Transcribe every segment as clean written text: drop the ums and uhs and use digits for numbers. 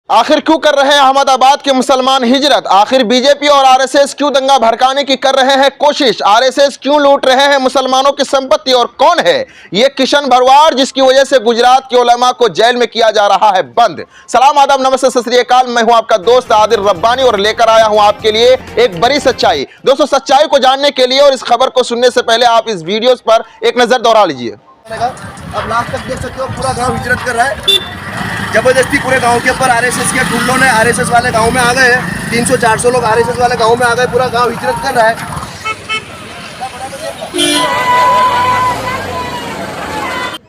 आखिर क्यों कर रहे हैं अहमदाबाद के मुसलमान हिजरत? आखिर बीजेपी और आरएसएस क्यों दंगा भड़काने की कर रहे हैं कोशिश? आरएसएस क्यों लूट रहे हैं मुसलमानों की संपत्ति? और कौन है ये किशन भरवाड़ जिसकी वजह से गुजरात के उलमा को जेल में किया जा रहा है बंद? सलाम, आदाब, नमस्ते, सत श्री अकाल। मैं हूं आपका दोस्त आदिल रब्बानी और लेकर आया हूं आपके लिए एक बड़ी सच्चाई। दोस्तों, सच्चाई को जानने के लिए और इस खबर को सुनने से पहले आप इस वीडियो पर एक नजर दौड़ा लीजिए। अब लास्ट तक देख सकते हो, पूरा गांव हिजरत कर रहा है जबरदस्ती। पूरे गांव के ऊपर आरएसएस के गुंडों ने, आरएसएस वाले गांव में आ गए हैं। 300-400 लोग आरएसएस वाले गांव में आ गए। पूरा गांव हिजरत कर रहा है।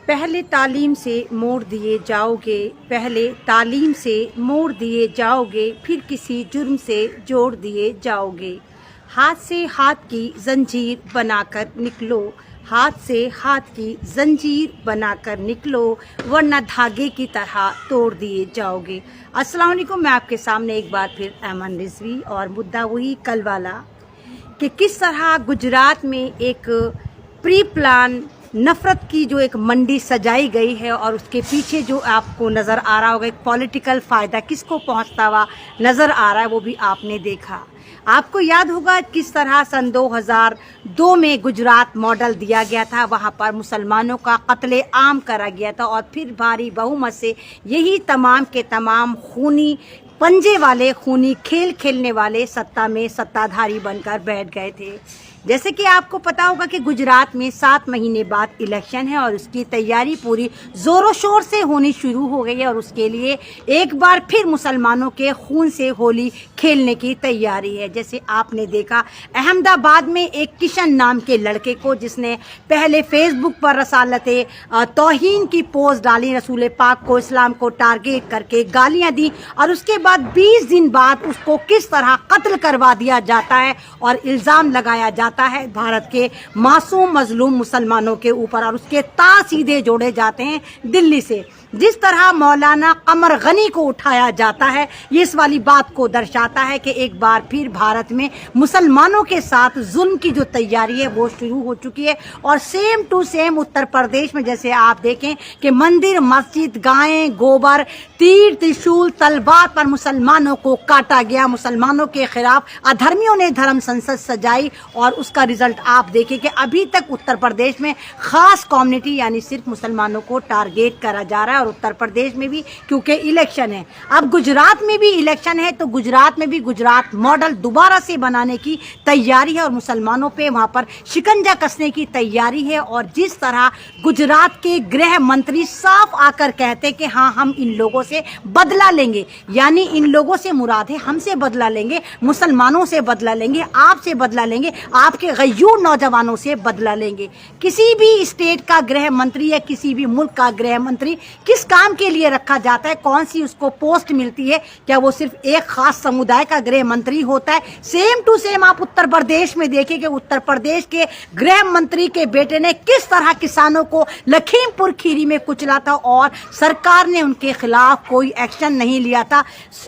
पहले तालीम से मोड़ दिए जाओगे, पहले तालीम से मोड़ दिए जाओगे, फिर किसी जुर्म से जोड़ दिए जाओगे। हाथ से हाथ की जंजीर बनाकर निकलो, हाथ से हाथ की जंजीर बनाकर निकलो, वरना धागे की तरह तोड़ दिए जाओगे। अस्सलाम वालेकुम, मैं आपके सामने एक बार फिर ऐमन रिजवी और मुद्दा वही कल वाला कि किस तरह गुजरात में एक प्री प्लान नफ़रत की जो एक मंडी सजाई गई है और उसके पीछे जो आपको नज़र आ रहा होगा एक पॉलिटिकल फ़ायदा किसको पहुंचता हुआ नज़र आ रहा है, वो भी आपने देखा। आपको याद होगा किस तरह सन 2002 में गुजरात मॉडल दिया गया था, वहाँ पर मुसलमानों का कत्ले आम करा गया था और फिर भारी बहुमत से यही तमाम के तमाम खूनी पंजे वाले, खूनी खेल खेलने वाले सत्ता में सत्ताधारी बनकर बैठ गए थे। जैसे कि आपको पता होगा कि गुजरात में 7 महीने बाद इलेक्शन है और उसकी तैयारी पूरी ज़ोरों शोर से होनी शुरू हो गई है और उसके लिए एक बार फिर मुसलमानों के खून से होली खेलने की तैयारी है। जैसे आपने देखा अहमदाबाद में एक किशन नाम के लड़के को, जिसने पहले फेसबुक पर रसालते तौहीन की पोस्ट डाली, रसूल पाक को, इस्लाम को टारगेट करके गालियाँ दी और उसके बाद 20 दिन बाद उसको किस तरह कत्ल करवा दिया जाता है और इल्ज़ाम लगाया जाता है भारत के मासूम मजलूम मुसलमानों के ऊपर और उसके तार सीधे जोड़े जाते हैं दिल्ली से। जिस तरह मौलाना कमर गनी को उठाया जाता है, ये इस वाली बात को दर्शाता है कि एक बार फिर भारत में मुसलमानों के साथ जुल्म की जो तैयारी है वो शुरू हो चुकी है। और same to same Uttar Pradesh में जैसे आप देखें कि मंदिर, मस्जिद, गायें, गोबर, तीर, त्रिशूल, तलवार पर मुसलमानों को काटा गया। मुसलमानों के खिलाफ अधर्मियों ने धर्म संसद सजाई और उसका रिजल्ट आप देखें कि अभी तक उत्तर प्रदेश में खास कम्युनिटी यानी सिर्फ मुसलमानों को टारगेट करा जा रहा है। और उत्तर प्रदेश में भी क्योंकि इलेक्शन है, अब गुजरात में भी इलेक्शन है तो गुजरात में भी गुजरात मॉडल दोबारा से बनाने की तैयारी है और मुसलमानों पे वहां पर शिकंजा कसने की तैयारी है। और जिस तरह गुजरात के गृह मंत्री साफ आकर कहते कि हाँ, हम इन लोगों से बदला लेंगे, यानी इन लोगों से मुराद है हमसे बदला लेंगे, मुसलमानों से बदला लेंगे, आपसे बदला लेंगे, आपके गयूर नौजवानों से बदला लेंगे। किसी भी स्टेट का गृह मंत्री या किसी भी मुल्क का गृह मंत्री किस काम के लिए रखा जाता है, कौन सी उसको पोस्ट मिलती है? क्या वो सिर्फ एक खास समुदाय का गृह मंत्री होता है? सेम टू सेम आप उत्तर प्रदेश में देखें कि उत्तर प्रदेश के गृह मंत्री के बेटे ने किस तरह किसानों को लखीमपुर खीरी में कुचला था और सरकार ने उनके खिलाफ कोई एक्शन नहीं लिया था।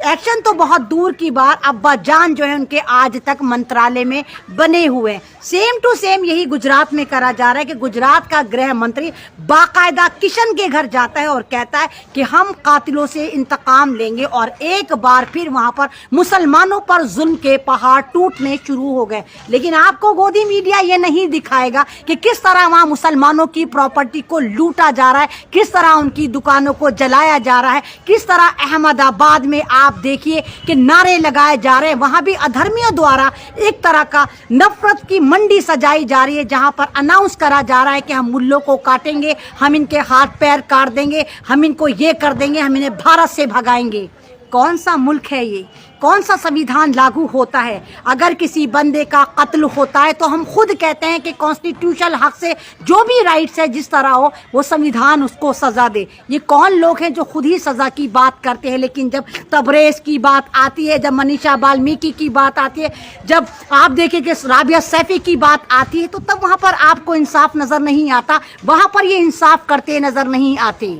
एक्शन तो बहुत दूर की बात, अब्बा जान जो है उनके आज तक मंत्रालय में बने हुए हैं। सेम टू सेम यही गुजरात में करा जा रहा है कि गुजरात का गृह मंत्री बाकायदा किशन के घर जाता है और कहता है कि हम कातिलों से इंतकाम लेंगे और एक बार फिर वहां पर मुसलमानों पर जुल्म के पहाड़ टूटने शुरू हो गए। लेकिन आपको गोदी मीडिया ये नहीं दिखाएगा कि किस तरह वहां मुसलमानों की प्रॉपर्टी को लूटा जा रहा है, किस तरह उनकी दुकानों को जलाया जा रहा है, किस तरह अहमदाबाद में आप देखिए कि नारे लगाए जा रहे हैं। वहां भी अधर्मियों द्वारा एक तरह का नफरत की मंडी सजाई जा रही है, जहां पर अनाउंस करा जा रहा है कि हम मुल्लों को काटेंगे, हम इनके हाथ पैर काट देंगे, हम इनको ये कर देंगे, हम इन्हें भारत से भगाएंगे। कौन सा मुल्क है ये? कौन सा संविधान लागू होता है? अगर किसी बंदे का कत्ल होता है तो हम खुद कहते हैं कि कॉन्स्टिट्यूशनल हक से जो भी राइट्स है जिस तरह हो वो संविधान उसको सज़ा दे। ये कौन लोग हैं जो खुद ही सज़ा की बात करते हैं? लेकिन जब तबरेज़ की बात आती है, जब मनीषा वाल्मीकि की बात आती है, जब आप देखें कि राबिया सैफी की बात आती है, तो तब वहाँ पर आपको इंसाफ नज़र नहीं आता, वहाँ पर ये इंसाफ करते नज़र नहीं आते।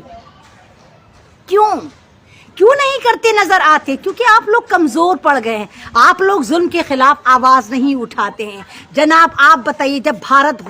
क्यों? क्यों नहीं करते नजर आते? क्योंकि आप लोग कमजोर पड़ गए हैं, आप लोग जुल्म के खिलाफ आवाज नहीं उठाते हैं। जनाब आप बताइए, जब भारत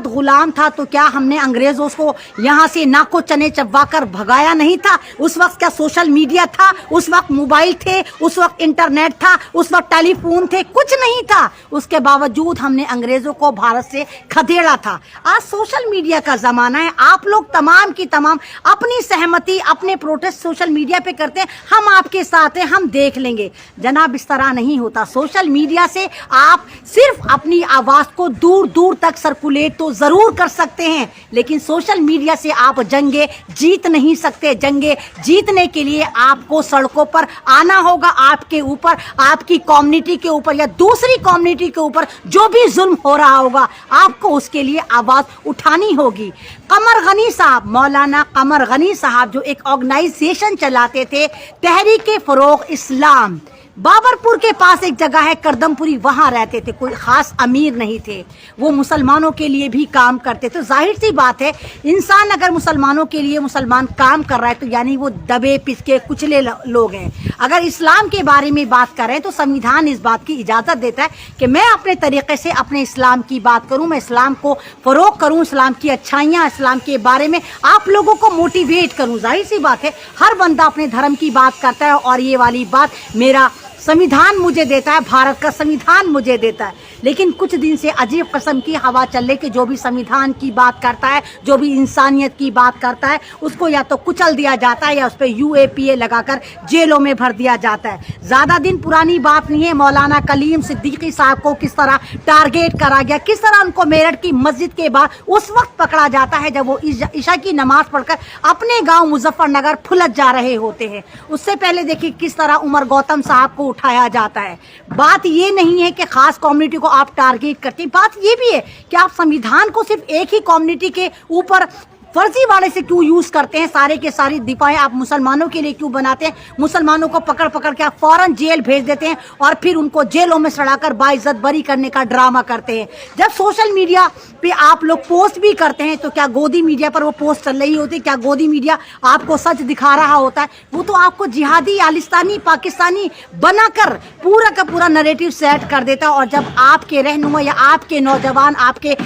गुलाम था तो क्या हमने अंग्रेजों को यहाँ से नाको चने चबा कर भगाया नहीं था? उस वक्त क्या सोशल मीडिया था? उस वक्त मोबाइल थे? उस वक्त इंटरनेट था? उस वक्त टेलीफोन थे? कुछ नहीं था। उसके बावजूद हमने अंग्रेजों को भारत से खदेड़ा था। आज सोशल मीडिया का जमाना है, आप लोग तमाम की तमाम अपनी सहमति, अपने प्रोटेस्ट सोशल मीडिया पे करते हैं, हम आपके साथ हैं, हम देख लेंगे। जनाब इस तरह नहीं होता। सोशल मीडिया से आप सिर्फ अपनी आवाज को दूर दूर तक सर्कुलेट तो जरूर कर सकते हैं, लेकिन सोशल मीडिया से आप जंगे जीत नहीं सकते। जंगे जीतने के लिए आपको सड़कों पर आना होगा। आपके ऊपर, आपकी कम्युनिटी के ऊपर या दूसरी कम्युनिटी के ऊपर जो भी जुल्म हो रहा होगा, आपको उसके लिए आवाज उठानी होगी। कमर गनी साहब, मौलाना कमर गनी साहब जो एक ऑर्गेनाइजेशन चलाते थे, तहरीक फरोग इस्लाम, बाबरपुर के पास एक जगह है करदमपुरी, वहां रहते थे। कोई खास अमीर नहीं थे, वो मुसलमानों के लिए भी काम करते। तो जाहिर सी बात है, इंसान अगर मुसलमानों के लिए मुसलमान काम कर रहा है तो यानी वो दबे पिसके कुचले लोग हैं। अगर इस्लाम के बारे में बात करें तो संविधान इस बात की इजाजत देता है कि मैं अपने तरीके से अपने इस्लाम की बात करूं, मैं इस्लाम को फरोग करूं, इस्लाम की अच्छाइयां, इस्लाम के बारे में आप लोगों को मोटिवेट करूं। जाहिर सी बात है, हर बंदा अपने धर्म की बात करता है और ये वाली बात मेरा संविधान मुझे देता है, भारत का संविधान मुझे देता है। लेकिन कुछ दिन से अजीब किस्म की हवा चल रही कि जो भी संविधान की बात करता है, जो भी इंसानियत की बात करता है, उसको या तो कुचल दिया जाता है या उस पर UAPA लगाकर जेलों में भर दिया जाता है। ज़्यादा दिन पुरानी बात नहीं है, मौलाना कलीम सिद्दीकी साहब को किस तरह टारगेट करा गया, किस तरह उनको मेरठ की मस्जिद के बाद उस वक्त पकड़ा जाता है जब वो ईशा की नमाज पढ़कर अपने गाँव मुजफ्फरनगर फुलत जा रहे होते हैं। उससे पहले देखिए किस तरह उमर गौतम साहब को उठाया जाता है। बात ये नहीं है कि खास कम्युनिटी को आप टारगेट करते हैं, बात ये भी है कि आप संविधान को सिर्फ एक ही कम्युनिटी के ऊपर फर्जी वाले से क्यों यूज करते हैं। सारे के सारी दिफाएं आप मुसलमानों के लिए क्यों बनाते हैं? मुसलमानों को पकड़ पकड़ के आप फौरन जेल भेज देते हैं और फिर उनको जेलों में सड़ाकर बाइज्जत बरी करने का ड्रामा करते हैं। जब सोशल मीडिया पे आप लोग पोस्ट भी करते हैं तो क्या गोदी मीडिया पर वो पोस्ट चल रही होती है? क्या गोदी मीडिया आपको सच दिखा रहा होता है? वो तो आपको जिहादी, आलिस्तानी, पाकिस्तानी बनाकर पूरा का पूरा नैरेटिव सेट कर देता है। और जब आपके रहनुमा या आपके नौजवान, आपके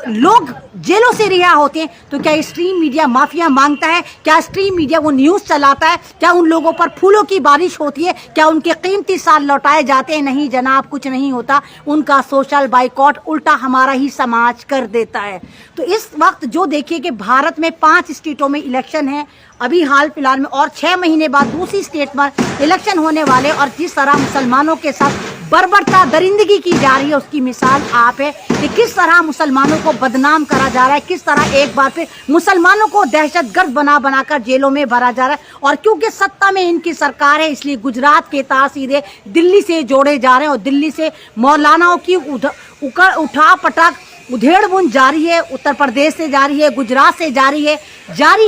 लोग जेलों से रिहा होते हैं तो क्या स्ट्रीम मीडिया माफिया मांगता है? क्या स्ट्रीम मीडिया वो न्यूज़ चलाता है? क्या उन लोगों पर फूलों की बारिश होती है? क्या उनके कीमती साल लौटाए जाते हैं? नहीं जनाब, कुछ नहीं होता। उनका सोशल बाइकॉट उल्टा हमारा ही समाज कर देता है। तो इस वक्त जो देखिए कि भारत में 5 स्टेटों में इलेक्शन है अभी हाल फिलहाल में, और 6 महीने बाद दूसरी स्टेट में इलेक्शन होने वाले, और जिस तरह मुसलमानों के साथ बर्बरता दरिंदगी की जा रही है उसकी मिसाल आप है कि किस तरह मुसलमानों को बदनाम करा जा रहा है, किस तरह एक बार फिर मुसलमानों को दहशतगर्द बनाकर जेलों में भरा जा रहा है। और क्योंकि सत्ता में इनकी सरकार है इसलिए गुजरात के तार सीधे दिल्ली से जोड़े जा रहे हैं और दिल्ली से मौलानाओं की उठा पटक उधेड़ बुन जारी है। उत्तर प्रदेश से जारी है, गुजरात से जारी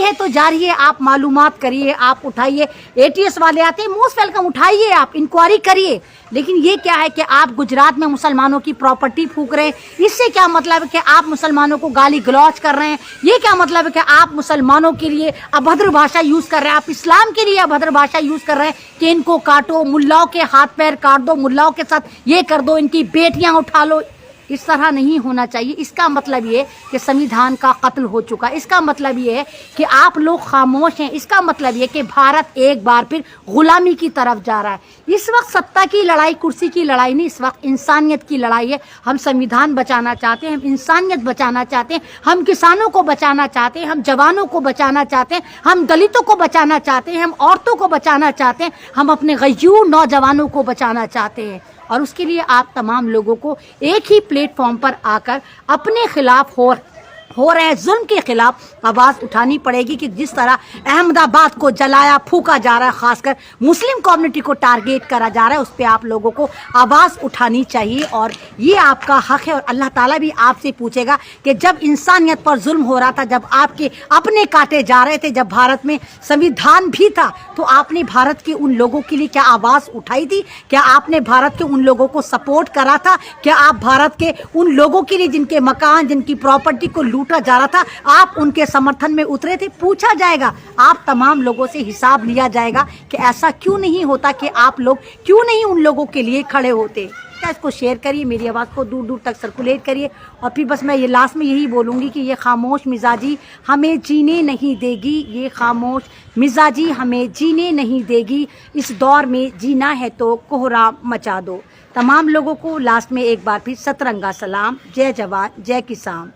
है तो जारी है। आप मालूमात करिए, आप उठाइए। ATS वाले आते हैं, मोस्ट वेलकम, उठाइए, आप इंक्वायरी करिए। लेकिन ये क्या है कि आप गुजरात में मुसलमानों की प्रॉपर्टी फूंक रहे हैं। इससे क्या मतलब है कि आप मुसलमानों को गाली गलौज कर रहे हैं? ये क्या मतलब है कि आप मुसलमानों के लिए अभद्र भाषा यूज कर रहे हैं? आप इस्लाम के लिए अभद्र भाषा यूज कर रहे हैं कि इनको काटो, मुल्लाओं के हाथ पैर काट दो, मुल्लाओं के साथ ये कर दो, इनकी बेटियां उठा लो। इस तरह नहीं होना चाहिए। इसका मतलब ये कि संविधान का कत्ल हो चुका है। इसका मतलब ये है कि आप लोग खामोश हैं। इसका मतलब ये कि भारत एक बार फिर गुलामी की तरफ जा रहा है। इस वक्त सत्ता की लड़ाई, कुर्सी की लड़ाई नहीं, इस वक्त इंसानियत की लड़ाई है। हम संविधान बचाना चाहते हैं, हम इंसानियत बचाना चाहते हैं, हम किसानों को बचाना चाहते हैं, हम जवानों को बचाना चाहते हैं, हम दलितों को बचाना चाहते हैं, हम औरतों को बचाना चाहते हैं, हम अपने गयूर नौजवानों को बचाना चाहते हैं। और उसके लिए आप तमाम लोगों को एक ही प्लेटफॉर्म पर आकर अपने खिलाफ हो रहे जुल्म के खिलाफ आवाज़ उठानी पड़ेगी कि जिस तरह अहमदाबाद को जलाया फूका जा रहा है, खासकर मुस्लिम कम्युनिटी को टारगेट करा जा रहा है, उस पर आप लोगों को आवाज़ उठानी चाहिए। और ये आपका हक है और अल्लाह ताला भी आपसे पूछेगा कि जब इंसानियत पर जुल्म हो रहा था, जब आपके अपने काटे जा रहे थे, जब भारत में संविधान भी था, तो आपने भारत के उन लोगों के लिए क्या आवाज़ उठाई थी? क्या आपने भारत के उन लोगों को सपोर्ट करा था? क्या आप भारत के उन लोगों के लिए जिनके मकान, जिनकी प्रॉपर्टी को लूटा जा रहा था, आप उनके समर्थन में उतरे थे। पूछा जाएगा, आप तमाम लोगों से हिसाब लिया जाएगा कि ऐसा क्यों नहीं होता, कि आप लोग क्यों नहीं उन लोगों के लिए खड़े होते। क्या इसको शेयर करिए, मेरी आवाज़ को दूर दूर तक सर्कुलेट करिए। और फिर बस मैं ये लास्ट में यही बोलूँगी कि ये खामोश मिजाजी हमें जीने नहीं देगी, ये खामोश मिजाजी हमें जीने नहीं देगी। इस दौर में जीना है तो कोहराम मचा दो। तमाम लोगों को लास्ट में एक बार फिर सतरंगा सलाम। जय जवान जय किसान।